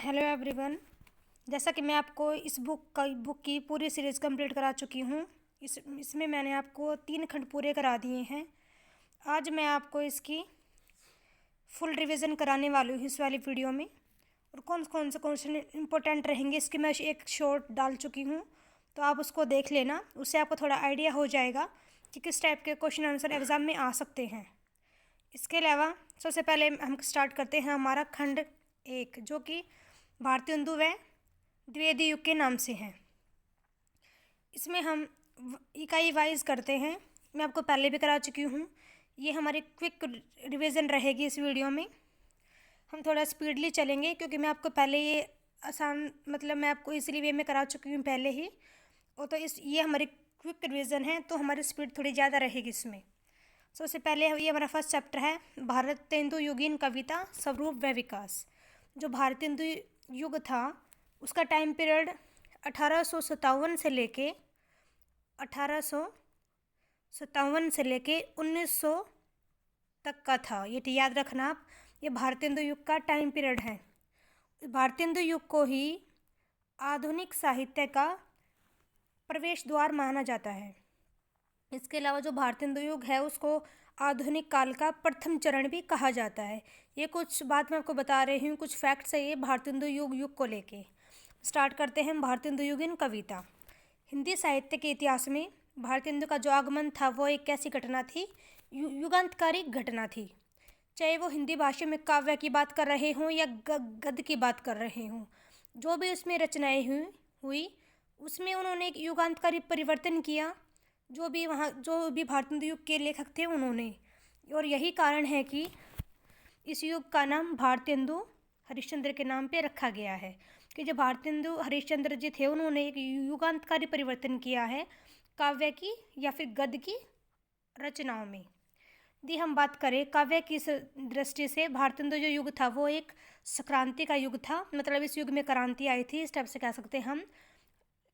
Hello everyone. जैसा कि मैं आपको इस बुक की पूरी सीरीज़ कंप्लीट करा चुकी हूँ। इसमें मैंने आपको 3 खंड पूरे करा दिए हैं। आज मैं आपको इसकी फुल रिवीजन कराने वाली हूँ इस वाली वीडियो में। और कौन कौन से क्वेश्चन इंपॉर्टेंट रहेंगे इसकी मैं एक शॉर्ट डाल चुकी हूँ, तो आप उसको देख लेना। उससे आपको थोड़ा आइडिया हो जाएगा कि किस टाइप के क्वेश्चन आंसर एग्ज़ाम में आ सकते हैं। इसके अलावा सबसे पहले हम स्टार्ट करते हैं हमारा खंड 1, जो कि भारतीय हिंदू व द्विवेदी युग के नाम से है। इसमें हम इकाई वाइज करते हैं। मैं आपको पहले भी करा चुकी हूँ। ये हमारी क्विक रिवीजन रहेगी इस वीडियो में। हम थोड़ा स्पीडली चलेंगे क्योंकि मैं आपको पहले ये आसान मैं आपको इजीली वे में करा चुकी हूँ पहले ही। और तो ये हमारी क्विक रिवीजन है, तो हमारी स्पीड थोड़ी ज़्यादा रहेगी इसमें। सबसे पहले ये हमारा फर्स्ट चैप्टर है भारत हिंदू युगीन कविता स्वरूप व विकास। जो भारत हिंदू युग था उसका टाइम पीरियड 1857 से लेके 1900 तक का था। ये याद रखना आप, ये भारत हिंदू युग का टाइम पीरियड है। भारत हिंदू युग को ही आधुनिक साहित्य का प्रवेश द्वार माना जाता है। इसके अलावा जो भारत हिंदू युग है उसको आधुनिक काल का प्रथम चरण भी कहा जाता है। ये कुछ बात मैं आपको बता रही हूँ, कुछ फैक्ट्स है ये भारत हिंदू युग को लेके। स्टार्ट करते हैं भारत हिंदू युगीन कविता। हिंदी साहित्य के इतिहास में भारत हिंदू का जो आगमन था वो एक कैसी घटना थी, युगांतकारी घटना थी। चाहे वो हिंदी भाषा में काव्य की बात कर रहे हों या गद्य की बात कर रहे हों, जो भी उसमें रचनाएं हुई उसमें उन्होंने एक युगांतकारी परिवर्तन किया। जो भी भारत हिंदू युग के लेखक थे उन्होंने, और यही कारण है कि इस युग का नाम भारतेंदु हिंदू हरिश्चंद्र के नाम पे रखा गया है। कि जो भारतेंदु हिंदू हरिश्चंद्र जी थे उन्होंने एक युगांतकारी परिवर्तन किया है काव्य की या फिर गद्य की रचनाओं में। यदि हम बात करें काव्य की दृष्टि से, भारत हिंदू जो युग था वो एक सक्रांति का युग था। इस युग में क्रांति आई थी, इस टाइप से कह सकते हैं हम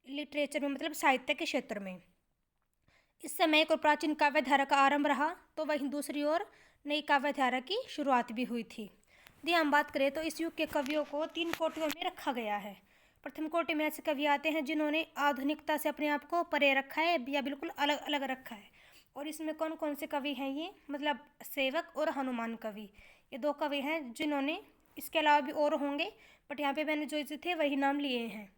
लिटरेचर में, साहित्य के क्षेत्र में। इस समय एक और प्राचीन काव्य धारा का आरंभ रहा, तो वहीं दूसरी ओर नई काव्य धारा की शुरुआत भी हुई थी। यदि हम बात करें तो इस युग के कवियों को 3 कोटियों में रखा गया है। प्रथम कोटि में ऐसे कवि आते हैं जिन्होंने आधुनिकता से अपने आप को परे रखा है या बिल्कुल अलग अलग रखा है। और इसमें कौन कौन से कवि हैं ये, सेवक और हनुमान कवि, ये 2 कवि हैं जिन्होंने, इसके अलावा भी और होंगे बट यहाँ पे मैंने जो थे वही नाम लिए हैं।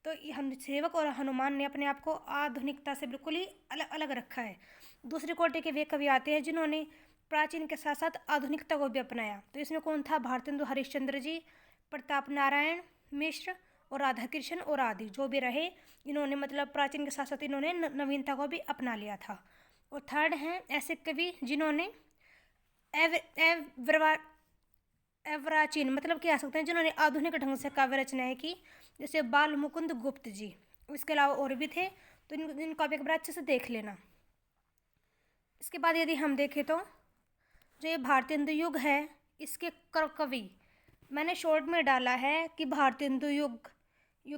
तो हम सेवक और हनुमान ने अपने आप को आधुनिकता से बिल्कुल ही अलग अलग रखा है। दूसरे कोटि के वे कवि आते हैं जिन्होंने प्राचीन के साथ साथ आधुनिकता को भी अपनाया। तो इसमें कौन था, भारतेंदु हरिश्चंद्र जी, प्रताप नारायण मिश्र और राधा कृष्ण और आदि जो भी रहे, इन्होंने प्राचीन के साथ साथ इन्होंने नवीनता को भी अपना लिया था। और थर्ड हैं ऐसे कवि जिन्होंने एवराचीन कह सकते हैं जिन्होंने आधुनिक ढंग से काव्य रचनाएं की, जैसे बाल मुकुंद गुप्त जी। इसके अलावा और भी थे, तो इनको एक बार अच्छे से देख लेना। इसके बाद यदि हम देखें तो जो ये भारतीय हिंदू युग है इसके कवि मैंने शॉर्ट में डाला है कि भारतीय हिंदू युग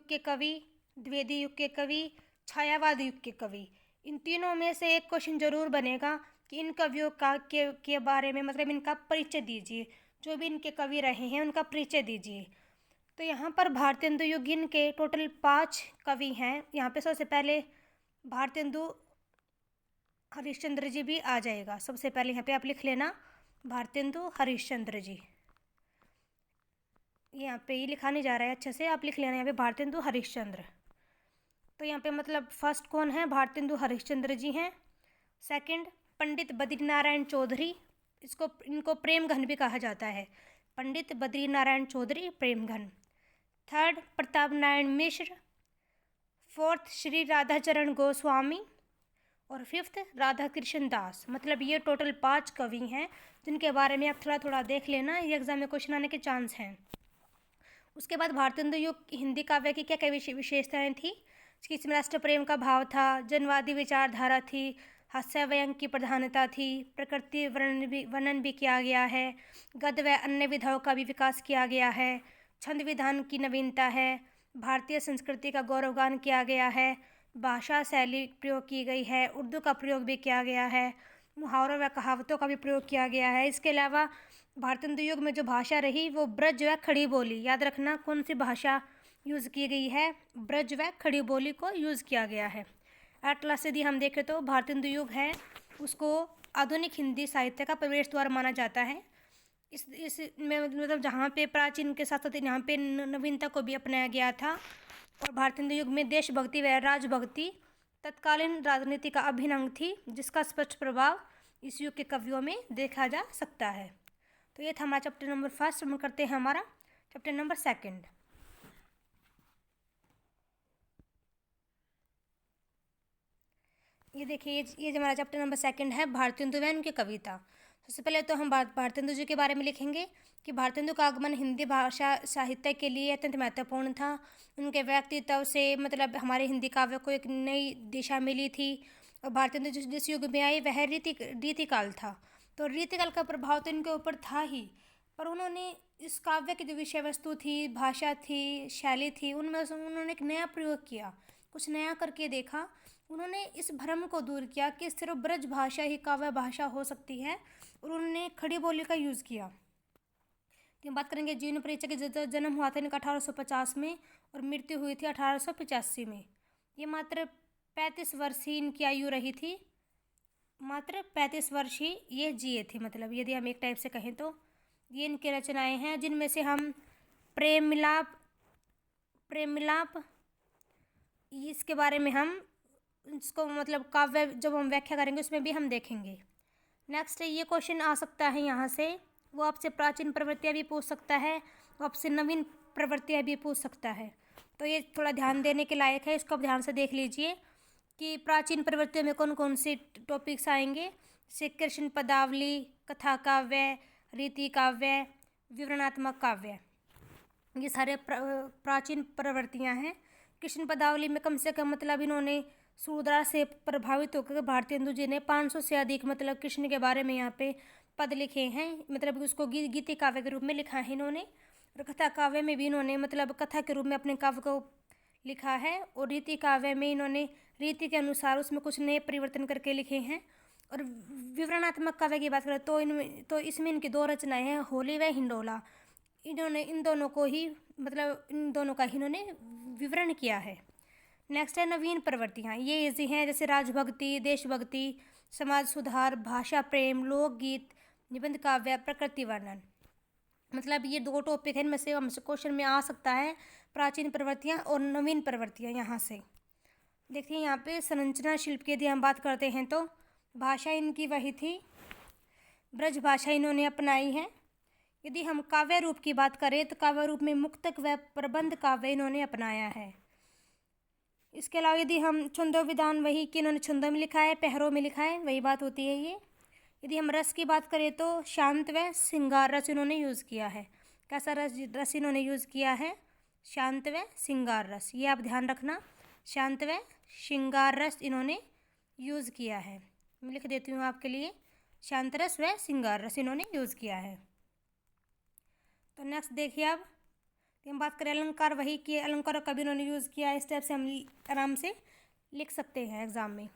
के कवि, द्विवेदी युग के कवि, छायावाद युग के कवि, इन तीनों में से एक क्वेश्चन जरूर बनेगा कि इन कवियों के बारे में इनका परिचय दीजिए। जो भी इनके कवि रहे हैं उनका परिचय दीजिए। तो यहाँ पर भारतीय हिंदू युगीन के टोटल 5 कवि हैं। यहाँ पे सबसे पहले भारतीय हिंदू हरिश्चंद्र जी भी आ जाएगा। सबसे पहले यहाँ पे आप लिख लेना भारतीय हिंदू हरिश्चंद्र जी। यहाँ पे ये लिखा नहीं जा रहा है अच्छे से, आप लिख लेना यहाँ पे भारतीय हिंदू हरिश्चंद्र। तो यहाँ पे फर्स्ट कौन है, भारतीय हिंदू हरिश्चंद्र जी हैं। सेकंड पंडित बद्रीनारायण चौधरी, इनको प्रेमघन भी कहा जाता है, पंडित बद्रीनारायण चौधरी प्रेमघन। थर्ड प्रताप नारायण मिश्र। फोर्थ श्री राधाचरण गोस्वामी। और फिफ्थ राधा कृष्ण दास। ये टोटल 5 कवि हैं जिनके बारे में आप थोड़ा थोड़ा देख लेना, ये एग्जाम में क्वेश्चन आने के चांस हैं। उसके बाद भारतीय हिंदू युग हिंदी काव्य की क्या क्या विशेषताएं थी, इसमें राष्ट्र प्रेम का भाव था, जनवादी विचारधारा थी, हास्य व्यंग की प्रधानता थी, प्रकृति वर्णन भी किया गया है, गद्य व अन्य विधाओं का भी विकास किया गया है, छंद विधान की नवीनता है, भारतीय संस्कृति का गौरवगान किया गया है, भाषा शैली प्रयोग की गई है, उर्दू का प्रयोग भी किया गया है, मुहावरों व कहावतों का भी प्रयोग किया गया है। इसके अलावा भारतेंदु युग में जो भाषा रही वो ब्रज व खड़ी बोली। याद रखना कौन सी भाषा यूज़ की गई है, ब्रज व खड़ी बोली को यूज़ किया गया है। एट लास्ट यदि हम देखें तो भारतेंदु युग है उसको आधुनिक हिंदी साहित्य का प्रवेश द्वार माना जाता है। इस में मतलब जहाँ पे प्राचीन के साथ साथ यहाँ पे नवीनता को भी अपनाया गया था। और भारतेंदु युग में देशभक्ति व राजभक्ति तत्कालीन राजनीति का अभिन्न अंग थी, जिसका स्पष्ट प्रभाव इस युग के कवियों में देखा जा सकता है। तो ये था हमारा चैप्टर नंबर 1। हम करते हैं हमारा चैप्टर नंबर 2। ये देखिए, ये जो हमारा चैप्टर नंबर 2 है, भारतेंदु व उनकी कविता। सबसे पहले तो हम भारतेंदु जी के बारे में लिखेंगे कि भारतेंदु का आगमन हिंदी भाषा साहित्य के लिए अत्यंत महत्वपूर्ण था। उनके व्यक्तित्व से मतलब हमारे हिंदी काव्य को एक नई दिशा मिली थी। और भारतेंदु जिस युग में आए वह रीतिकाल था, तो रीतिकाल का प्रभाव तो इनके ऊपर था ही, पर उन्होंने इस काव्य की जो विषय वस्तु थी, भाषा थी, शैली थी, उनमें उन्होंने एक नया प्रयोग किया, कुछ नया करके देखा। उन्होंने इस भ्रम को दूर किया कि सिर्फ ब्रज भाषा ही काव्य भाषा हो सकती है, और उन्होंने खड़ी बोली का यूज़ किया। तो बात करेंगे जीवन परिचय के जन्म हुआ था इनका 1850 में और मृत्यु हुई थी 1885 में। ये मात्र 35 वर्ष ही इनकी आयु रही थी, मात्र 35 वर्ष ही ये जिए थे। मतलब यदि हम एक टाइप से कहें तो ये इनकी रचनाएं हैं, जिनमें से हम प्रेम मिलाप इसके बारे में हम इसको मतलब काव्य जब हम व्याख्या करेंगे उसमें भी हम देखेंगे। नेक्स्ट ये क्वेश्चन आ सकता है यहाँ से, वो आपसे प्राचीन प्रवृत्तियाँ भी पूछ सकता है, वो आपसे नवीन प्रवृत्तियाँ भी पूछ सकता है। तो ये थोड़ा ध्यान देने के लायक है, इसको आप ध्यान से देख लीजिए कि प्राचीन प्रवृत्तियों में कौन कौन से टॉपिक्स आएंगे। जैसे कृष्ण पदावली, कथा काव्य, रीति काव्य, विवरणात्मक काव्य, ये सारे प्राचीन प्रवृत्तियाँ हैं। कृष्ण पदावली में कम से कम मतलब इन्होंने सूरदास से प्रभावित होकर भारतेंदु जी ने 500 से अधिक मतलब कृष्ण के बारे में यहाँ पे पद लिखे हैं, मतलब उसको गीति काव्य के रूप में लिखा है इन्होंने। और कथा काव्य में भी इन्होंने मतलब कथा के रूप में अपने काव्य को लिखा है। और रीति काव्य में इन्होंने रीति के अनुसार उसमें कुछ नए परिवर्तन करके लिखे हैं। और विवरणात्मक काव्य की बात करें तो इसमें इनकी 2 रचनाएँ हैं, होली व हिंडोला। इन्होंने इन दोनों का ही इन्होंने विवरण किया है। नेक्स्ट है नवीन प्रवृत्तियाँ। ये ऐसी हैं जैसे राजभक्ति, देशभक्ति, समाज सुधार, भाषा प्रेम, लोकगीत, निबंध काव्य, प्रकृति वर्णन। मतलब ये 2 टॉपिक हैं, इनमें से हमसे क्वेश्चन में आ सकता है प्राचीन प्रवृत्तियाँ और नवीन प्रवृत्तियाँ। यहाँ से देखिए, यहाँ पे संरचना शिल्प की यदि हम बात करते हैं तो भाषा इनकी वही थी, ब्रज भाषा इन्होंने अपनाई है। यदि हम काव्य रूप की बात करें तो काव्य रूप में मुक्तक व प्रबंध काव्य इन्होंने अपनाया है। इसके अलावा यदि हम छंदो विधान, वही कि इन्होंने छंदों में लिखा है, पहरों में लिखा है, वही बात होती है ये। यदि हम रस की बात करें तो शांत व श्रृंगार रस इन्होंने यूज़ किया है। कैसा रस इन्होंने यूज़ किया है? शांत व श्रृंगार रस। ये आप ध्यान रखना, शांत व श्रृंगार रस इन्होंने यूज़ किया है। मैं लिख देती हूँ आपके लिए, शांत रस व श्रृंगार रस इन्होंने यूज़ किया है। तो नेक्स्ट देखिए, अब हम बात करें अलंकार, वही कि अलंकारों का भी उन्होंने यूज़ किया है। इस टाइप से हम आराम से लिख सकते हैं एग्जाम में।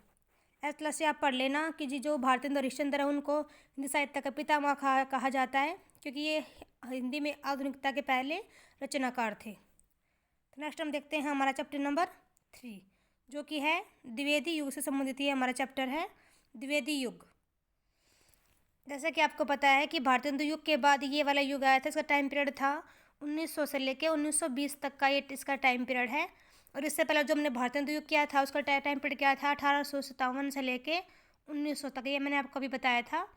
एटलस से आप पढ़ लेना कि जी जो भारतेंदु हरिश्चंद्र है उनको हिंदी साहित्य का पितामह कहा जाता है, क्योंकि ये हिंदी में आधुनिकता के पहले रचनाकार थे। तो नेक्स्ट हम देखते हैं हमारा चैप्टर नंबर 3, जो कि है द्विवेदी युग से संबंधित। ये हमारा चैप्टर है द्विवेदी युग। जैसा कि आपको पता है कि भारतेंदु युग के बाद ये वाला युग आया था, इसका टाइम पीरियड था 1900 से लेके 1920 तक का ये इसका टाइम पीरियड है। और इससे पहले जो हमने भारतेंदु युग किया था उसका टाइम पीरियड क्या था, 1857 से लेके 1900 तक। ये मैंने आपको अभी बताया था,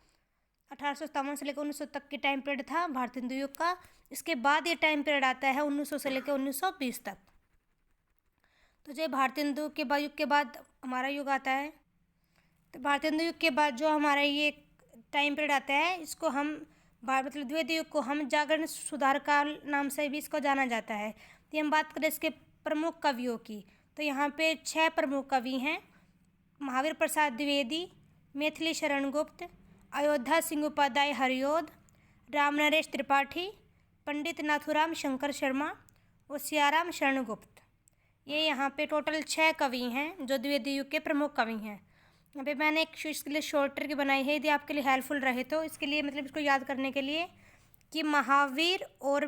1857 से लेकर 1900 तक की टाइम पीरियड था भारतेंदु युग का। इसके बाद ये टाइम पीरियड आता है 1900 से लेकर 1920 तक। तो जो भारतेंदु के युग के बाद हमारा युग आता है, तो भारतेंदु युग के बाद जो हमारा ये टाइम पीरियड आता है, इसको हम मतलब द्विवेदी युग को हम जागरण सुधार काल नाम से भी इसको जाना जाता है। तो हम बात करें इसके प्रमुख कवियों की, तो यहाँ पे 6 प्रमुख कवि हैं। महावीर प्रसाद द्विवेदी, मैथिली शरण गुप्त, अयोध्या सिंह उपाध्याय हरिओद, राम नरेश त्रिपाठी, पंडित नाथुराम शंकर शर्मा और सियाराम शरण गुप्त। ये यहाँ पे टोटल 6 कवि हैं जो द्विवेदी युग के प्रमुख कवि हैं। यहाँ पे मैंने एक इसके लिए शॉर्ट ट्रिक बनाई है, यदि आपके लिए हेल्पफुल रहे तो इसके लिए मतलब इसको याद करने के लिए कि महावीर और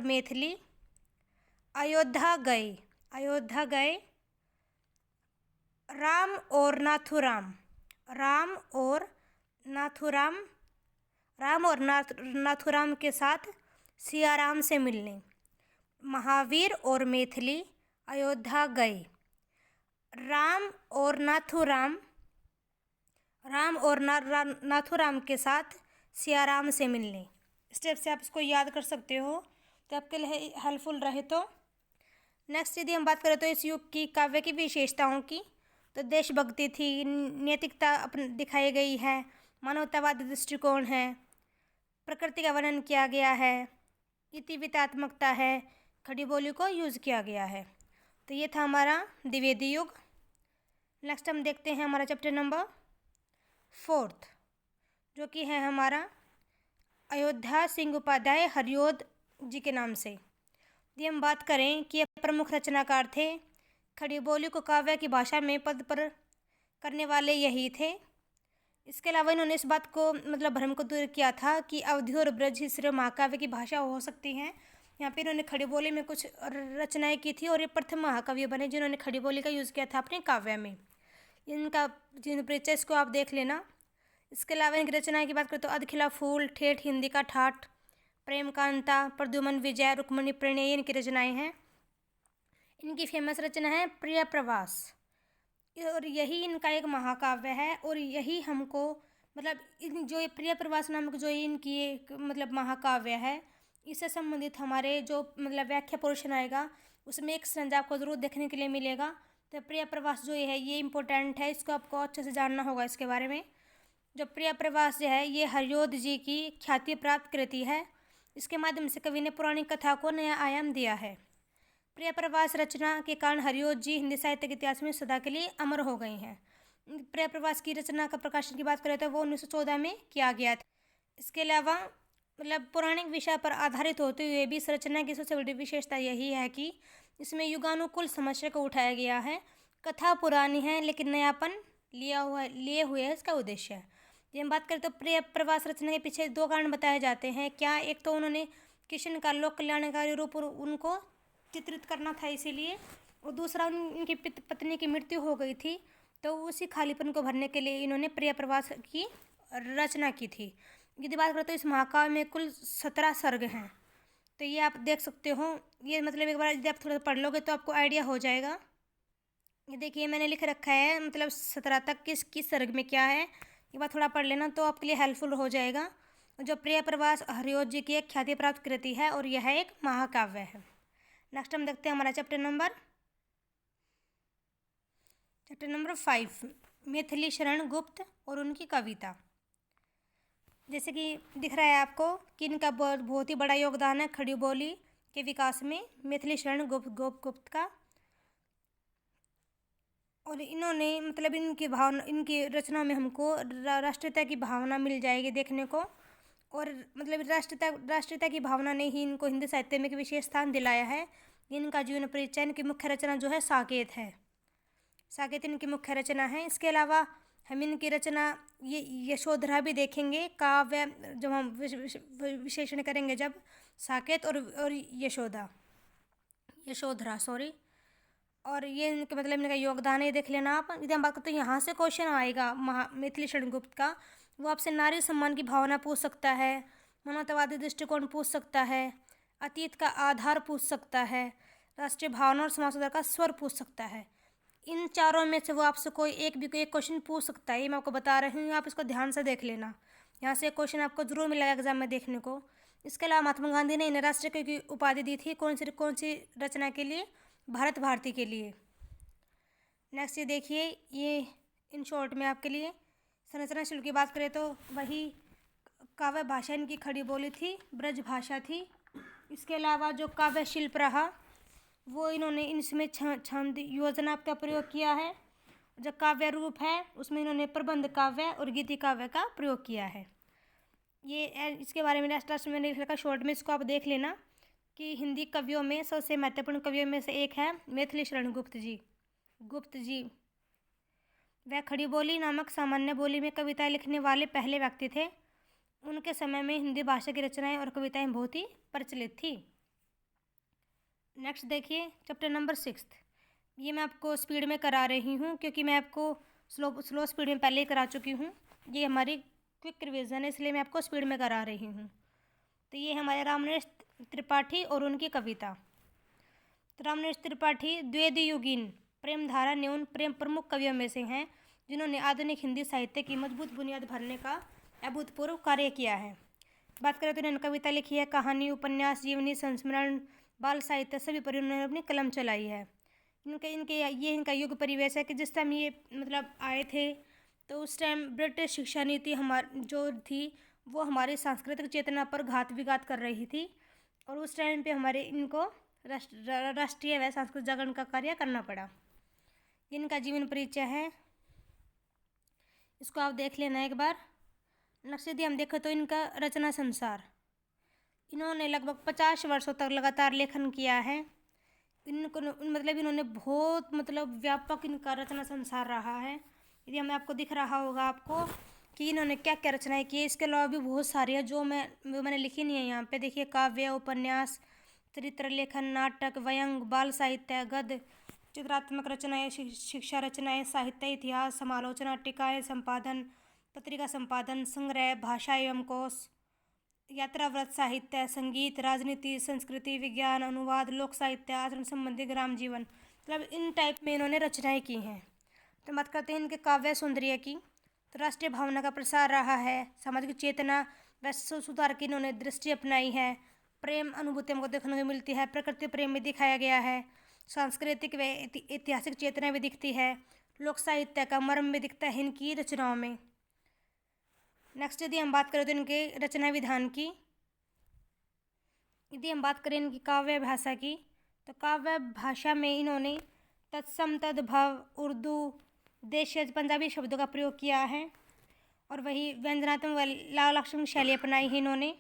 मैथिली अयोध्या गए। राम और नाथुराम के साथ सियाराम से मिलने। महावीर और मैथिली अयोध्या गए। राम और नाथुराम के साथ सियाराम से मिलने। स्टेप से आप इसको याद कर सकते हो तो आपके लिए हेल्पफुल रहे तो। नेक्स्ट यदि हम बात करें तो इस युग की काव्य की विशेषताओं की, तो देशभक्ति थी, नैतिकता दिखाई गई है, मानवतावादी दृष्टिकोण है, प्रकृति का वर्णन किया गया है, इतिवित्तात्मकता है, खड़ी बोली को यूज़ किया गया है। तो ये था हमारा द्विवेदी युग। नेक्स्ट हम देखते हैं हमारा चैप्टर नंबर 4 जो कि है हमारा अयोध्या सिंह उपाध्याय हरिऔध जी के नाम से। यदि हम बात करें कि ये प्रमुख रचनाकार थे, खड़ी बोली को काव्य की भाषा में पद पर करने वाले यही थे। इसके अलावा इन्होंने इस बात को भ्रम को दूर किया था कि अवधि और ब्रज ही सिर्फ महाकाव्य की भाषा हो सकती हैं। यहाँ पे इन्होंने खड़ी बोली में कुछ रचनाएं की थी और ये प्रथम महाकवि बने जिन्होंने खड़ी बोली का यूज़ किया था अपने काव्य में। इनका जिन परिचय इसको आप देख लेना। इसके अलावा इनकी रचनाएं की बात करें तो अधखिला फूल, ठेठ हिंदी का ठाठ, प्रेम कांता, प्रद्युमन विजय, रुक्मणी प्रणय, इनकी रचनाएं हैं। इनकी फेमस रचना है प्रिय प्रवास और यही इनका एक महाकाव्य है। और यही हमको जो ये प्रिय प्रवास नामक जो इनकी एक महाकाव्य है, इससे संबंधित हमारे जो व्याख्या पोर्शन आएगा उसमें एक संज्ञा आपको ज़रूर देखने के लिए मिलेगा। तो प्रिय प्रवास जो है ये इम्पोर्टेंट है, इसको आपको अच्छे से जानना होगा इसके बारे में। जो प्रिय प्रवास जो है ये हरिऔध जी की ख्याति प्राप्त कृति है। इसके माध्यम से कवि ने पौराणिक कथा को नया आयाम दिया है। प्रिय प्रवास रचना के कारण हरिऔध जी हिंदी साहित्य के इतिहास में सदा के लिए अमर हो गए हैं। प्रिय प्रवास की रचना का प्रकाशन की बात करें तो वो 1914 में किया गया था। इसके अलावा पौराणिक विषय पर आधारित होते हुए भी इस रचना की सबसे बड़ी विशेषता यही है कि इसमें युगानुकूल समस्या को उठाया गया है। कथा पुरानी है लेकिन नयापन लिए हुए है इसका उद्देश्य है। यदि हम बात करें तो प्रिय प्रवास रचना के पीछे 2 कारण बताए जाते हैं। क्या, एक तो उन्होंने कृष्ण का लोक कल्याणकारी रूप उनको चित्रित करना था इसीलिए, और दूसरा उनकी पत्नी की मृत्यु हो गई थी तो उसी खालीपन को भरने के लिए इन्होंने प्रिय प्रवास की रचना की थी। यदि बात करें तो इस महाकाव्य में कुल 17 सर्ग हैं। तो ये आप देख सकते हो। ये एक बार यदि आप थोड़ा पढ़ लोगे तो आपको आइडिया हो जाएगा। ये देखिए मैंने लिख रखा है 17 तक किस सर्ग में क्या है, ये बात थोड़ा पढ़ लेना तो आपके लिए हेल्पफुल हो जाएगा। जो प्रिय प्रवास हरिऔध जी की एक ख्याति प्राप्त कृति है और यह एक महाकाव्य है। नेक्स्ट हम देखते हैं हमारा चैप्टर नंबर 5 मैथिली शरण गुप्त और उनकी कविता। जैसे कि दिख रहा है आपको कि इनका बहुत ही बड़ा योगदान है खड़ी बोली के विकास में, मैथिली शरण गुप्त का। और इन्होंने इनकी रचना में हमको राष्ट्रीयता की भावना मिल जाएगी देखने को। और राष्ट्रीयता की भावना ने ही इनको हिंदी साहित्य में एक विशेष स्थान दिलाया है। इनका जीवन परिचय, इनकी मुख्य रचना जो है साकेत है। साकेत इनकी मुख्य रचना है। इसके अलावा हम इनकी रचना ये यशोधरा भी देखेंगे, काव्य जब हम विशेषण करेंगे जब साकेत और यशोधरा और ये इनके इनका योगदान है, देख लेना आप। यदि हम बात करते हैं यहाँ से क्वेश्चन आएगा मैथिली शरण गुप्त का, वो आपसे नारी सम्मान की भावना पूछ सकता है, मानवतावादी दृष्टिकोण पूछ सकता है, अतीत का आधार पूछ सकता है, राष्ट्रीय भावना और समाज सुधार का स्वर पूछ सकता है। इन चारों में से वो आपसे कोई एक क्वेश्चन पूछ सकता है। ये मैं आपको बता रही हूँ, आप इसको ध्यान से देख लेना। यहाँ से क्वेश्चन आपको जरूर मिलेगा एग्जाम में देखने को। इसके अलावा महात्मा गांधी ने इन्हें राष्ट्रीय कवि की उपाधि दी थी। कौन सी रचना के लिए? भारत भारती के लिए। नेक्स्ट ये देखिए, ये इन शॉर्ट में आपके लिए संरचना शिल्प की बात करें तो वही काव्य भाषा इनकी खड़ी बोली थी, ब्रज भाषा थी। इसके अलावा जो काव्य शिल्प रहा वो इन्होंने इसमें छंद योजना का प्रयोग किया है। जो काव्य रूप है उसमें इन्होंने प्रबंध काव्य और गीति काव्य का प्रयोग किया है। ये इसके बारे में लास्ट में लिख रखा शॉर्ट में, इसको आप देख लेना कि हिंदी कवियों में सबसे महत्वपूर्ण कवियों में से एक है मैथिली शरण गुप्त जी। वह खड़ी बोली नामक सामान्य बोली में कविताएं लिखने वाले पहले व्यक्ति थे। उनके समय में हिंदी भाषा की रचनाएं और कविताएं बहुत ही प्रचलित थी। नेक्स्ट देखिए चैप्टर नंबर 6। ये मैं आपको स्पीड में करा रही हूँ क्योंकि मैं आपको स्लो स्पीड में पहले ही करा चुकी हूँ। ये हमारी क्विक रिवीजन है, इसलिए मैं आपको स्पीड में करा रही हूँ। तो ये हमारे रामनरेश त्रिपाठी और उनकी कविता। तो रामनरेश त्रिपाठी द्विवेदीयुगीन प्रेमधारा ने उन प्रमुख कवियों में से हैं जिन्होंने आधुनिक हिंदी साहित्य की मजबूत बुनियाद भरने का अभूतपूर्व कार्य किया है। बात करें तो इन्होंने कविता लिखी है, कहानी, उपन्यास, जीवनी, संस्मरण, बाल साहित्य सभी पर उन्होंने अपनी कलम चलाई है। इनका युग परिवेश है कि जिस टाइम ये मतलब आए थे तो उस टाइम ब्रिटिश शिक्षा नीति जो थी वो हमारी सांस्कृतिक चेतना पर घात विघात कर रही थी और उस टाइम पे हमारे इनको राष्ट्रीय व सांस्कृतिक जागरण का कार्य करना पड़ा। इनका जीवन परिचय है, इसको आप देख लेना एक बार। नेक्स्ट यदि हम देखें तो इनका रचना संसार, इन्होंने लगभग 50 वर्षों तक लगातार लेखन किया है। इन्होंने बहुत व्यापक इनका रचना संसार रहा है। यदि हमें आपको दिख रहा होगा आपको कि इन्होंने क्या क्या रचनाएं की है। इसके अलावा भी बहुत सारी है जो मैंने लिखी नहीं है यहाँ पे। देखिए, काव्य, उपन्यास, चरित्र लेखन, नाटक, व्यंग, बाल साहित्य, गद्य, चित्रात्मक रचनाएं, शिक्षा रचनाएं, साहित्य, इतिहास, समालोचना, टीकाएं, संपादन, पत्रिका संपादन, संग्रह, भाषा एवं कोश, यात्रा, व्रत साहित्य, संगीत, राजनीति, संस्कृति, विज्ञान, अनुवाद, लोक साहित्य, आचरण संबंधी, ग्राम जीवन, इन टाइप में इन्होंने रचनाएं की हैं। तो बात करते हैं इनके काव्य सौंदर्य की। तो राष्ट्रीय भावना का प्रसार रहा है, सामाजिक चेतना व सुधार की इन्होंने दृष्टि अपनाई है, प्रेम अनुभूति हमको देखने को मिलती है, प्रकृति प्रेम भी दिखाया गया है, सांस्कृतिक व ऐतिहासिक चेतना भी दिखती है, लोक साहित्य का मर्म भी दिखता है इनकी रचनाओं में। नेक्स्ट यदि हम बात करें तो इनके रचना विधान की, यदि हम बात करें इनकी काव्य भाषा की, तो काव्य भाषा में इन्होंने तत्सम, तद्भव, उर्दू, देशज, पंजाबी शब्दों का प्रयोग किया है और वही व्यंजनात्मक व लाक्षणिक शैली अपनाई है इन्होंने।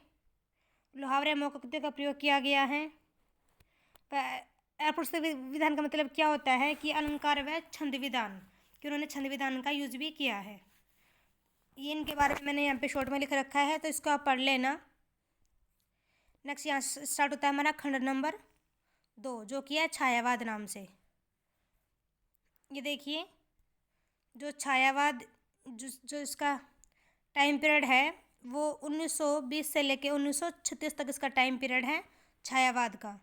मुहावरे, मौखिकता का प्रयोग किया गया है। अपुस्तक विधान का मतलब क्या होता है कि अलंकार व छंद विधान, कि उन्होंने छंद विधान का यूज भी किया है। ये इनके बारे में मैंने यहाँ पे शॉर्ट में लिख रखा है, तो इसको आप पढ़ लेना। नेक्स्ट यहाँ स्टार्ट होता है हमारा खंड नंबर 2, जो कि है छायावाद नाम से। ये देखिए, जो छायावाद जो इसका टाइम पीरियड है वो 1920 से लेके 1936 तक इसका टाइम पीरियड है छायावाद का।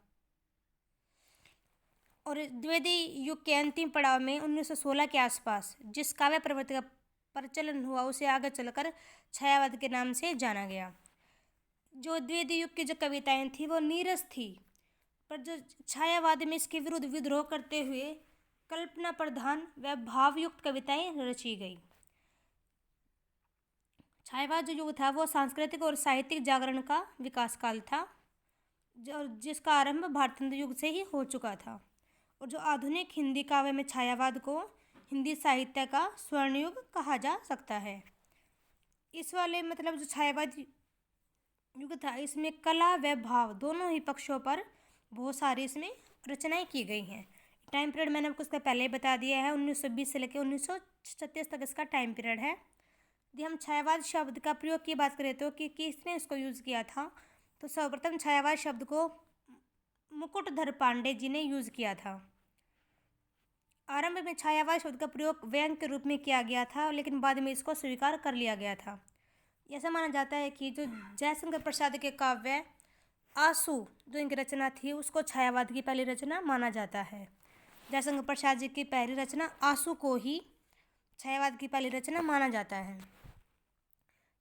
और द्विवेदी युग के अंतिम पड़ाव में 1916 के आसपास जिस काव्य प्रवृत्ति का प्रचलन हुआ उसे आगे चलकर छायावाद के नाम से जाना गया। जो द्विवेदी युग की जो कविताएं थी वो नीरस थी, पर जो छायावाद में इसके विरुद्ध विद्रोह करते हुए कल्पना प्रधान व भावयुक्त कविताएं रची गई। छायावाद जो युग था वो सांस्कृतिक और साहित्यिक जागरण का विकास काल था, जिसका आरंभ भारतीय युग से ही हो चुका था। और जो आधुनिक हिंदी काव्य में छायावाद को हिंदी साहित्य का स्वर्ण युग कहा जा सकता है। इस वाले जो छायावाद युग था इसमें कला व भाव दोनों ही पक्षों पर बहुत सारी इसमें रचनाएं की गई हैं। टाइम पीरियड मैंने आपको इसका पहले ही बता दिया है, 1920 से लेकर 1936 तक इसका टाइम पीरियड है। यदि हम छायावाद शब्द का प्रयोग की बात करें तो कि किसने इसको यूज़ किया था, तो सर्वप्रथम छायावाद शब्द को मुकुटधर पांडे जी ने यूज़ किया था। आरंभ में छायावाद शब्द का प्रयोग व्यंग के रूप में किया गया था, लेकिन बाद में इसको स्वीकार कर लिया गया था। ऐसा माना जाता है कि जो जयशंकर प्रसाद के काव्य आंसू जो इनकी रचना थी उसको छायावाद की पहली रचना माना जाता है। जयशंकर प्रसाद जी की पहली रचना आंसू को ही छायावाद की पहली रचना माना जाता है।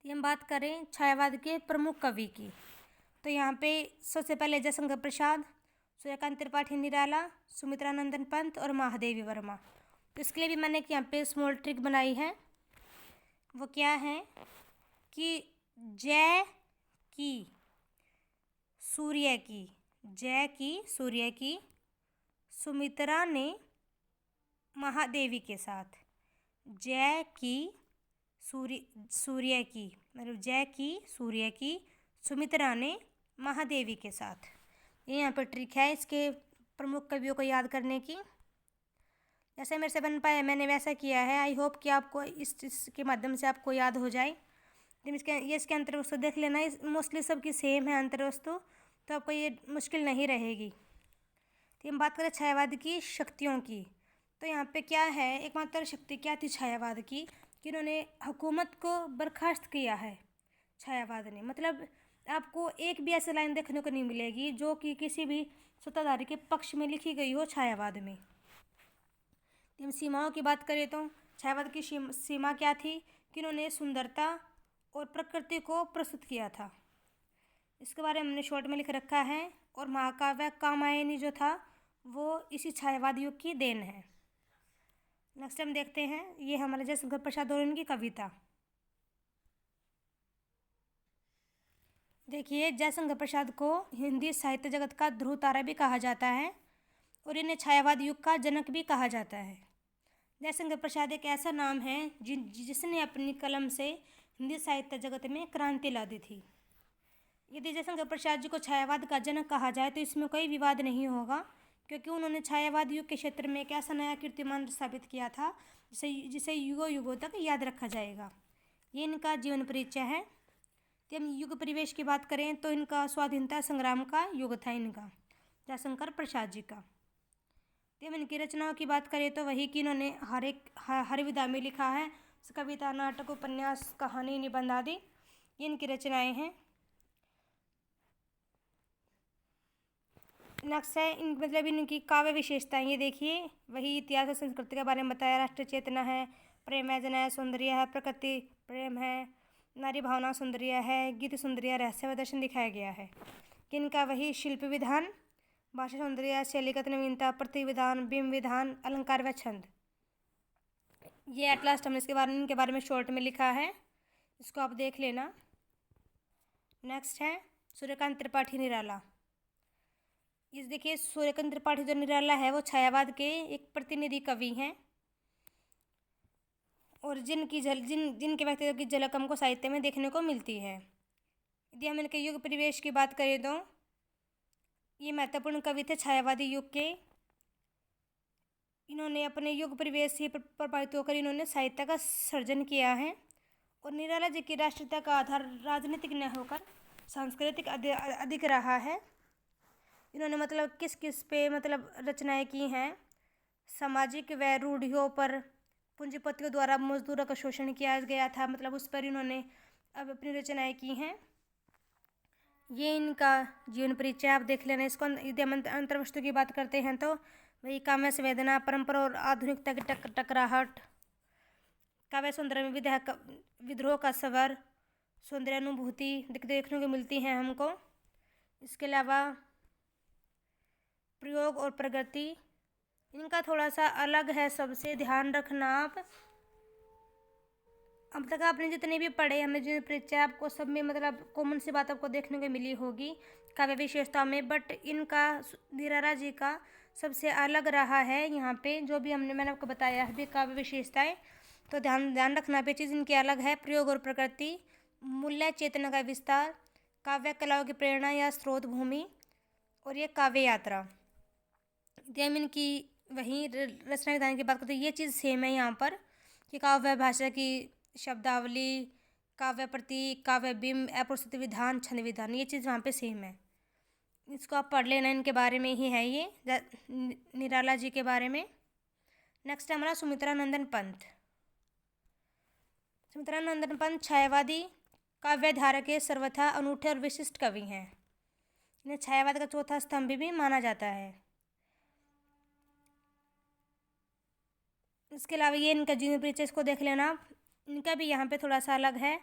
तो हम बात करें छायावाद के प्रमुख कवि की, तो यहाँ पे सबसे पहले जयशंकर प्रसाद, सूर्यकांत त्रिपाठी निराला, सुमित्रा नंदन पंत और महादेवी वर्मा। तो इसके लिए भी मैंने यहाँ पे स्मॉल ट्रिक बनाई है। वो क्या है कि जय की सूर्य की सुमित्रा ने महादेवी के साथ, जय की सूर्य की सुमित्रा ने महादेवी के साथ। ये यहाँ पर ट्रिक है इसके प्रमुख कवियों को याद करने की। जैसे मेरे से बन पाया मैंने वैसा किया है। आई होप कि आपको इसके माध्यम से आपको याद हो जाए। इसके अंतर्वस्तु देख लेना, इस मोस्टली सबकी सेम है अंतर्वस्तु, तो आपको ये मुश्किल नहीं रहेगी। तो हम बात करें छायावाद की शक्तियों की, तो यहाँ पे क्या है, एकमात्र शक्ति क्या थी छायावाद की कि इन्होंने हुकूमत को बर्खास्त किया है। छायावाद ने मतलब आपको एक भी ऐसी लाइन देखने को नहीं मिलेगी जो कि किसी भी सत्ताधारी के पक्ष में लिखी गई हो छायावाद में। हम सीमाओं की बात करें तो छायावाद की सीमा क्या थी कि इन्होंने सुंदरता और प्रकृति को प्रस्तुत किया था। इसके बारे में हमने शॉर्ट में लिख रखा है। और महाकाव्य कामायनी जो था वो इसी छायावाद युग की देन है। नेक्स्ट हम देखते हैं, ये हमारे जयशंकर प्रसाद और इनकी कविता। देखिए, जयशंकर प्रसाद को हिंदी साहित्य जगत का ध्रुव तारा भी कहा जाता है और इन्हें छायावाद युग का जनक भी कहा जाता है। जयशंकर प्रसाद एक ऐसा नाम है जिसने अपनी कलम से हिंदी साहित्य जगत में क्रांति ला दी थी। यदि जयशंकर प्रसाद जी को छायावाद का जनक कहा जाए तो इसमें कोई विवाद नहीं होगा, क्योंकि उन्होंने छायावाद युग के क्षेत्र में एक ऐसा नया कीर्तिमान स्थापित किया था जिसे युगों युगों तक याद रखा जाएगा। ये इनका जीवन परिचय है। तो हम युग परिवेश की बात करें तो इनका स्वाधीनता संग्राम का युग था इनका, जयशंकर प्रसाद जी का। तो हम इनकी रचनाओं की बात करें तो वही कि इन्होंने हर विधा में लिखा है, कविता, नाटक, उपन्यास, कहानी, निबंध आदि, ये इनकी रचनाएं हैं। नेक्स्ट है मतलब इनकी काव्य विशेषताएं। ये देखिए, वही इतिहास और संस्कृति के बारे में बताया, राष्ट्रीय चेतना है, प्रेम है, जना है, सौंदर्य है, प्रकृति प्रेम है, नारी भावना सौंदर्य है, गीत सौंदर्य, रहस्य व दर्शन दिखाया गया है। कि इनका वही शिल्प विधान, भाषा सौंदर्य, शैलीगत नवीनता, प्रतिविधान, बिंब विधान, अलंकार व छंद, ये एट लास्ट हमने इनके बारे में शॉर्ट में लिखा है, इसको आप देख लेना। नेक्स्ट है सूर्यकांत त्रिपाठी निराला। इस देखिए, सूर्यकांत त्रिपाठी जो निराला है वो छायावाद के एक प्रतिनिधि कवि हैं और जिनके व्यक्तित्व की झलक हमको साहित्य में देखने को मिलती है। यदि हम इनके युग परिवेश की बात करें तो ये महत्वपूर्ण कवि थे छायावादी युग के। इन्होंने अपने युग परिवेश से प्रभावित होकर इन्होंने साहित्य का सर्जन किया है। और निराला जी की राष्ट्रीयता का आधार राजनीतिक न होकर सांस्कृतिक अधिक रहा है। इन्होंने मतलब किस किस पे मतलब रचनाएं की हैं, सामाजिक व रूढ़ियों पर, पूंजीपतियों द्वारा मजदूरों का शोषण किया गया था, मतलब उस पर इन्होंने अब अपनी रचनाएं की हैं। ये इनका जीवन परिचय आप देख लेना। इसको यदि हम अंतर्वस्तु की बात करते हैं तो वही काव्य संवेदना, परंपरा और आधुनिकता की टकराहट, काव्य सौंदर्य में विद्रोह का स्वर, सौंदर्य अनुभूति देखने को मिलती है हमको। इसके अलावा प्रयोग और प्रगति इनका थोड़ा सा अलग है सबसे, ध्यान रखना आप। अब तक आपने जितने भी पढ़े, हमें जो परिचय आपको सब में मतलब कॉमन सी बात आपको देखने को मिली होगी काव्य विशेषता में, बट इनका निराला जी का सबसे अलग रहा है यहाँ पे जो भी मैंने आपको बताया है काव्य विशेषताएं। तो ध्यान रखना पे चीज़ इनकी अलग है। प्रयोग और प्रकृति, मूल्य चेतना का विस्तार, काव्य कलाओं की प्रेरणा या स्रोत भूमि, और ये काव्य यात्रा। हम इनकी वहीं रचना विधान की बात करते हैं, ये चीज़ सेम है यहाँ पर कि काव्य भाषा की शब्दावली, काव्य प्रतीक, काव्य बिंब, अप्रस्तुति विधान, छंद विधान, ये चीज़ वहाँ पे सेम है। इसको आप पढ़ लेना, इनके बारे में ही है ये निराला जी के बारे में। नेक्स्ट है हमारा सुमित्रानंदन पंत। सुमित्रानंदन पंत छायावादी काव्यधारा के सर्वथा अनूठे और विशिष्ट कवि हैं। इन्हें छायावाद का चौथा स्तंभ भी माना जाता है। इसके अलावा ये इनका जीवन परिचय, इसको देख लेना। इनका भी यहाँ पे थोड़ा सा अलग है।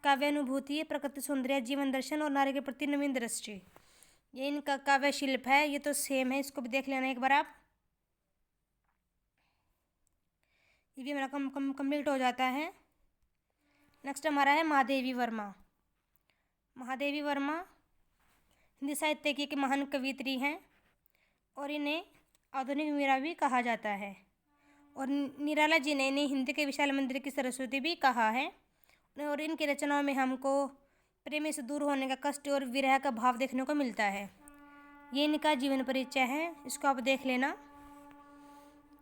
काव्य अनुभूति, प्रकृति सौंदर्य, जीवन दर्शन और नारी के प्रति नवीन दृष्टि, ये इनका काव्य शिल्प है। ये तो सेम है, इसको भी देख लेना एक बार आप। ये भी हमारा कंप्लीट हो जाता है। नेक्स्ट हमारा है महादेवी वर्मा। महादेवी वर्मा हिंदी साहित्य की एक महान कवियत्री हैं और इन्हें आधुनिक मीरा भी कहा जाता है। और निराला जी ने इन्हें हिंदी के विशाल मंदिर की सरस्वती भी कहा है। और इनकी रचनाओं में हमको प्रेम से दूर होने का कष्ट और विरह का भाव देखने को मिलता है। ये इनका जीवन परिचय है, इसको आप देख लेना।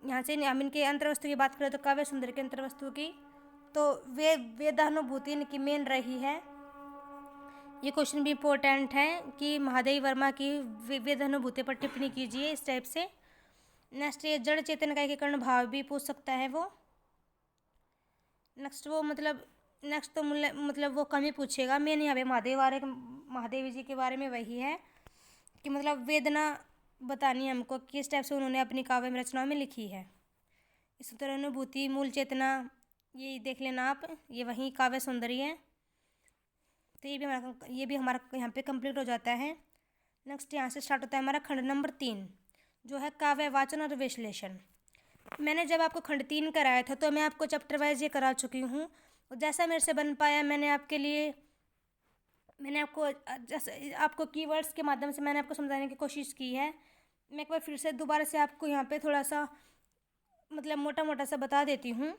यहाँ से हम इनके अंतर्वस्तु की बात करें तो काव्य सुंदर के अंतर्वस्तु की तो वे वेदानुभूति इनकी मेन रही है। ये क्वेश्चन भी इम्पोर्टेंट है कि महादेवी वर्मा की वेदानुभूति पर टिप्पणी कीजिए, इस टाइप से। नेक्स्ट ये जड़ चेतन का एकीकरण भाव भी पूछ सकता है वो। नेक्स्ट तो मतलब वो कम ही पूछेगा। मेन यहाँ पे महादेवी जी के बारे में वही है कि मतलब वेदना बतानी है हमको किस टाइप से उन्होंने अपनी काव्य रचनाओं में लिखी है। इस तरह अनुभूति, मूल चेतना, ये देख लेना आप, ये वही काव्य सौंदर्य है। तो ये भी हमारा यहाँ पे कंप्लीट हो जाता है। नेक्स्ट यहाँ से स्टार्ट होता है हमारा खंड नंबर 3, जो है काव्य वाचन और विश्लेषण। मैंने जब आपको खंड 3 कराया था तो मैं आपको चैप्टर वाइज ये करा चुकी हूँ, और जैसा मेरे से बन पाया मैंने आपको कीवर्ड्स के माध्यम से मैंने आपको समझाने की कोशिश की है। मैं एक बार फिर से दोबारा से आपको यहाँ पे थोड़ा सा मतलब मोटा मोटा सा बता देती हूँ।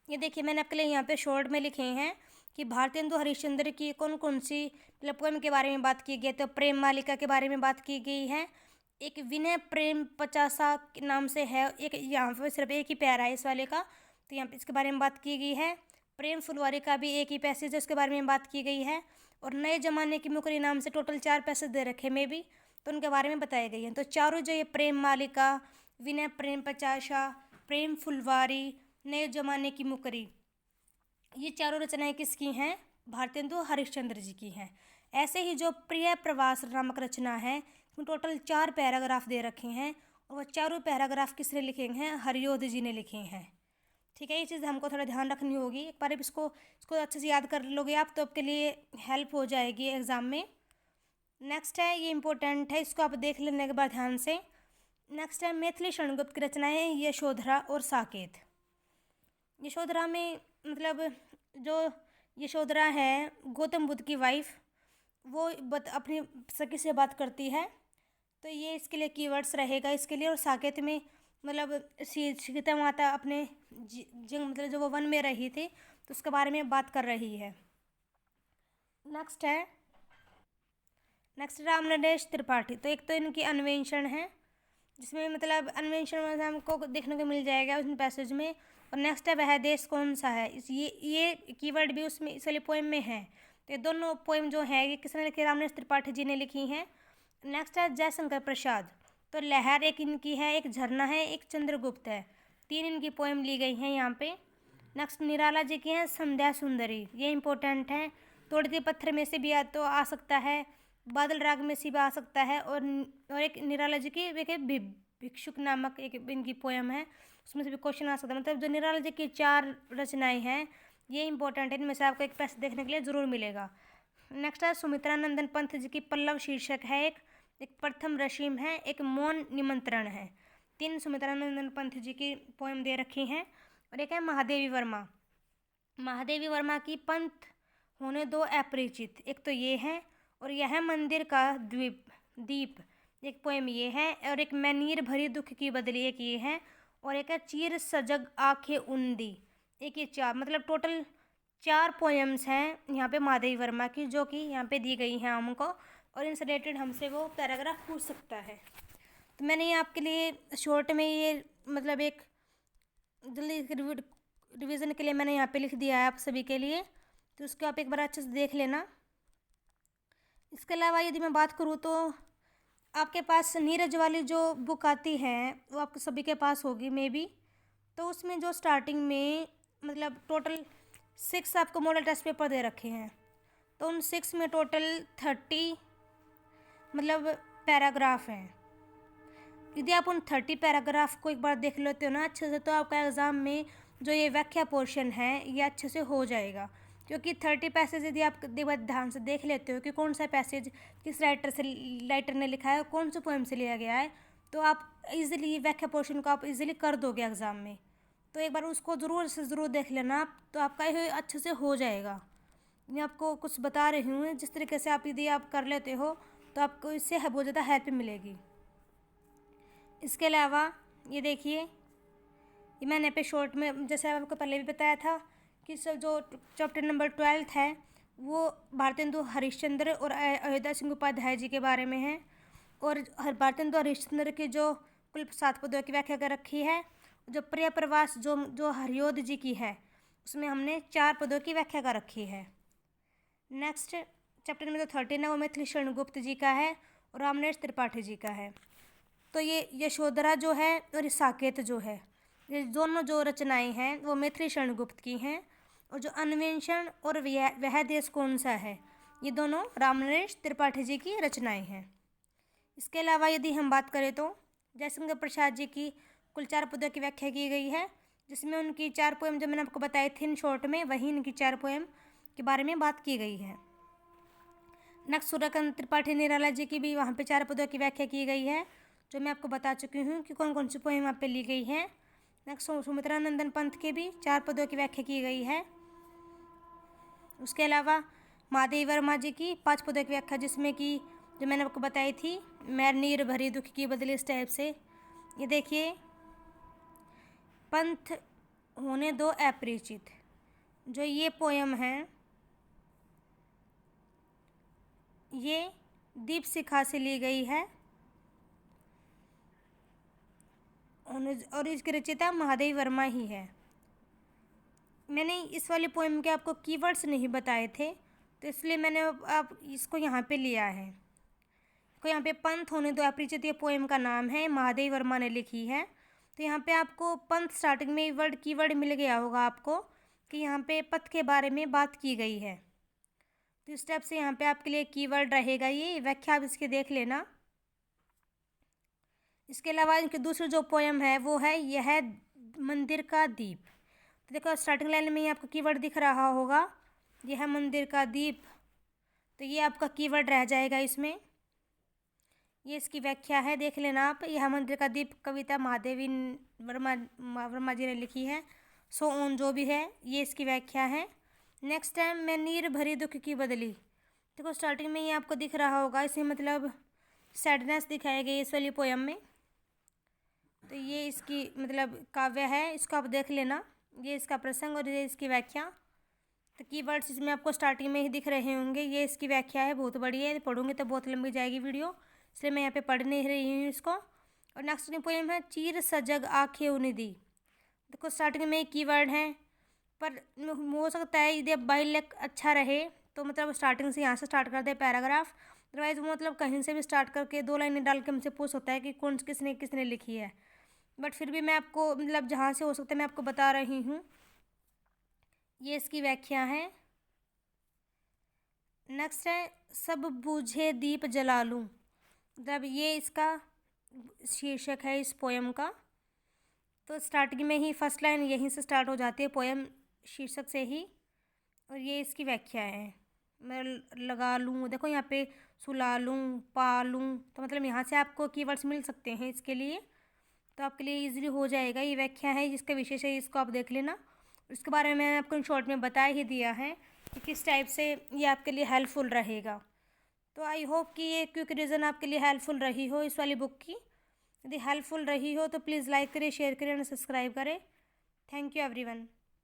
ये देखिए, मैंने आपके लिए यहाँ पे शॉर्ट में लिखे हैं कि भारतेंदु हरिश्चंद्र की कौन कौन सी मतलब पोएम के बारे में बात की गई। तो प्रेम मालिका के बारे में बात की गई है, एक विनय प्रेम पचासा के नाम से है, एक यहाँ पे सिर्फ एक ही पैरा है इस वाले का, तो यहाँ पे इसके बारे में बात की गई है। प्रेम फुलवारी का भी एक ही पैसेज है, उसके बारे में बात की गई है। और नए जमाने की मुकरी नाम से टोटल 4 पैसेज दे रखे में भी, तो उनके बारे में बताई गई हैं। तो चारों जो ये प्रेम मालिका, विनय प्रेम पचासा, प्रेम फुलवारी, नए जमाने की मुकरी, ये चारों रचनाएं किसकी हैं? भारतेंदु हरिश्चंद्र जी की हैं। ऐसे ही जो प्रिय प्रवास नामक रचना है, टोटल 4 पैराग्राफ दे रखे हैं, और वह चारों पैराग्राफ किसने लिखे हैं? हरियोध जी ने लिखे हैं। ठीक है, ये चीज़ हमको थोड़ा ध्यान रखनी होगी। एक बार इसको अच्छे से याद कर लोगे आप तो आपके लिए हेल्प हो जाएगी एग्ज़ाम में। नेक्स्ट है, ये इम्पोर्टेंट है, इसको आप देख लेने के बाद ध्यान से। नेक्स्ट है मैथिली शरणगुप्त की रचनाएं यशोधरा और साकेत। यशोधरा में मतलब जो यशोधरा है गौतम बुद्ध की वाइफ, वो अपनी सखी से बात करती है, तो ये इसके लिए कीवर्ड्स रहेगा इसके लिए। और साकेत में मतलब सीता माता अपने मतलब जो वो वन में रही थी तो उसके बारे में बात कर रही है। नेक्स्ट राम नरेश त्रिपाठी। तो एक तो इनकी अन्वेषण है, जिसमें मतलब अन्वेषण हमको देखने को मिल जाएगा उस पैसेज में। और नेक्स्ट है वह देश कौन सा है, ये कीवर्ड भी उसमें इस वाले पोएम में है। तो ये दोनों पोएम जो है ये किसने लिखी? रामनरेश त्रिपाठी जी ने लिखी हैं। नेक्स्ट है जयशंकर प्रसाद। तो लहर एक इनकी है, एक झरना है, एक चंद्रगुप्त है, 3 इनकी पोएम ली गई हैं यहाँ पे। नेक्स्ट निराला जी की हैं संध्या सुंदरी, ये इंपॉर्टेंट है। तोड़ते पत्थर में से भी तो आ सकता है, बादल राग में से भी आ सकता है। और एक निराला जी की एक भिक्षुक नामक एक इनकी पोएम है, उसमें से भी क्वेश्चन आ सकता है। मतलब जो निराला जी की 4 रचनाएं हैं ये इंपॉर्टेंट है, इनमें से आपको एक पैसे देखने के लिए ज़रूर मिलेगा। नेक्स्ट है सुमित्रा नंदन पंत जी की पल्लव शीर्षक है, एक प्रथम रशीम है, एक मौन निमंत्रण है। 3 सुमित्रा नंदन पंत जी की पोएम दे रखी हैं। और एक है महादेवी वर्मा की पंथ होने दो अपरिचित, एक तो ये है। और यह मंदिर का दीप एक पोएम ये है। और एक मैं नीर भरी दुख की बदली, एक ये है। और एक है चीर सजग आंखें उंदी, एक ये 4 मतलब टोटल 4 पोएम्स हैं यहाँ पे महादेवी वर्मा की, जो कि यहाँ पे दी गई हैं हमको, और इनसे रिलेटेड हमसे वो पैराग्राफ पूछ सकता है। तो मैंने ये आपके लिए शॉर्ट में ये मतलब एक जल्दी रिवीजन के लिए मैंने यहाँ पे लिख दिया है आप सभी के लिए, तो उसको आप एक बार अच्छे से देख लेना। इसके अलावा यदि मैं बात करूँ तो आपके पास नीरज वाली जो बुक आती है वो आपके सभी के पास होगी मे बी। तो उसमें जो स्टार्टिंग में मतलब टोटल 6 आपको मॉडल टेस्ट पेपर दे रखे हैं, तो उन 6 में टोटल 30 मतलब पैराग्राफ हैं। यदि आप उन 30 पैराग्राफ को एक बार देख लेते हो ना अच्छे से, तो आपका एग्ज़ाम में जो ये व्याख्या पोर्शन है ये अच्छे से हो जाएगा। क्योंकि 30 पैसेज यदि आप ध्यान से देख लेते हो कि कौन सा पैसेज किस राइटर ने लिखा है, कौन से पोएम से लिया गया है, तो आप इजीली व्याख्या पोर्शन को आप इजीली कर दोगे एग्ज़ाम में। तो एक बार उसको ज़रूर से ज़रूर देख लेना आप, तो आपका ये अच्छे से हो जाएगा। मैं आपको कुछ बता रही हूँ, जिस तरीके से आप यदि आप कर लेते हो तो आपको इससे बहुत ज़्यादा हेल्प मिलेगी। इसके अलावा ये देखिए, ये मैंने पे शॉर्ट में जैसे आपको पहले भी बताया था कि जो चैप्टर नंबर 12 है वो भारतेंदु हरिश्चंद्र और अयोध्या सिंह उपाध्याय जी के बारे में है। और भारतेंदु हरिश्चंद्र की जो कुल 7 पदों की व्याख्या कर रखी है। जो प्रिय प्रवास जो हरियोध जी की है उसमें हमने 4 पदों की व्याख्या कर रखी है। नेक्स्ट चैप्टर नंबर 13 है वो मैथिली शरण गुप्त जी का है और रामनरेश त्रिपाठी जी का है। तो ये यशोधरा जो है और साकेत जो है, ये दोनों जो रचनाएं हैं वो मैथिली शरण गुप्त की हैं, और जो अन्वेषण और वह देश कौन सा है, ये दोनों रामनरेश त्रिपाठी जी की रचनाएं हैं। इसके अलावा यदि हम बात करें तो जयशंकर प्रसाद जी की कुल 4 पदों की व्याख्या की गई है, जिसमें उनकी 4 पोएम जो मैंने आपको बताई थी इन शॉर्ट में, वही इनकी 4 पोएम के बारे में बात की गई है। नेक्स्ट सूर्यकांत त्रिपाठी निराला जी की भी वहाँ पे 4 पदों की व्याख्या की गई है, जो मैं आपको बता चुकी हूँ कि कौन कौन सी पोएम वहाँ पे ली गई है। नेक्स्ट सुमित्रा नंदन पंत के भी 4 पदों की व्याख्या की गई है। उसके अलावा महादेवी वर्मा जी की 5 पदों की व्याख्या, जिसमें कि जो मैंने आपको बताई थी, मैं नीर भरी दुख की बदली, इस टाइप से। ये देखिए, पंथ होने दो अपरिचित, जो ये पोएम है ये दीप शिखा से ली गई है और इसकी रचयिता महादेवी वर्मा ही है। मैंने इस वाले पोएम के आपको कीवर्ड्स नहीं बताए थे, तो इसलिए मैंने आप इसको यहाँ पे लिया है। तो यहाँ पे पंथ होने दो अपरिचित ये पोएम का नाम है, महादेवी वर्मा ने लिखी है। तो यहाँ पे आपको पंथ स्टार्टिंग में कीवर्ड मिल गया होगा आपको कि यहाँ पे पथ के बारे में बात की गई है। तो इस टाइप से यहाँ पे आपके लिए कीवर्ड रहेगा, ये व्याख्या आप इसके देख लेना। इसके अलावा इनकी दूसरी जो पोएम है वो है यह मंदिर का दीप। तो देखो स्टार्टिंग लाइन में ही आपको कीवर्ड दिख रहा होगा, यह मंदिर का दीप, तो ये आपका कीवर्ड रह जाएगा इसमें। ये इसकी व्याख्या है, देख लेना आप। यह मंदिर का दीप कविता महादेवी वर्मा जी ने लिखी है। सो ऑन जो भी है, ये इसकी व्याख्या है। नेक्स्ट टाइम मैं नीर भरी दुख की बदली, देखो स्टार्टिंग में ही आपको दिख रहा होगा, इसमें मतलब सैडनेस दिखाई गई इस वाली पोएम में। तो ये इसकी मतलब काव्य है, इसको आप देख लेना, ये इसका प्रसंग और ये इसकी व्याख्या। तो कीवर्ड्स इसमें आपको स्टार्टिंग में ही दिख रहे होंगे, ये इसकी व्याख्या है, बहुत बड़ी है, पढ़ूंगी तो बहुत लंबी जाएगी वीडियो, इसलिए मैं यहाँ पे पढ़ नहीं रही हूँ इसको। और नेक्स्ट पोएम है चीर सजग आँखें उनिदी। देखो स्टार्टिंग में एक कीवर्ड है, पर हो सकता है यदि बाइलैक अच्छा रहे तो मतलब स्टार्टिंग से यहाँ से स्टार्ट कर दे पैराग्राफ, अदरवाइज वो मतलब कहीं से भी स्टार्ट करके 2 लाइनें डाल के हमसे पूछ सकता है कि कौन किसने लिखी है। बट फिर भी मैं आपको मतलब जहाँ से हो सकता है मैं आपको बता रही हूँ, ये इसकी व्याख्या है। नेक्स्ट है सब बूझे दीप जला लूँ, मतलब ये इसका शीर्षक है इस पोएम का। तो स्टार्टिंग में ही फर्स्ट लाइन यहीं से स्टार्ट हो जाती है पोएम शीर्षक से ही, और ये इसकी व्याख्या है। मैं लगा लूँ, देखो यहाँ पे सुला लूँ, पा लूँ, तो मतलब यहाँ से आपको कीवर्ड्स मिल सकते हैं इसके लिए, तो आपके लिए इजीली हो जाएगा। ये व्याख्या है जिसका विशेष है, इसको आप देख लेना। इसके बारे में मैंने आपको इन शॉर्ट में बता ही दिया है कि किस टाइप से ये आपके लिए हेल्पफुल रहेगा। तो आई होप कि ये क्विक रिविजन आपके लिए हेल्पफुल रही हो इस वाली बुक की। यदि हेल्पफुल रही हो तो प्लीज़ लाइक करें, शेयर करें और सब्सक्राइब करें। Thank you everyone.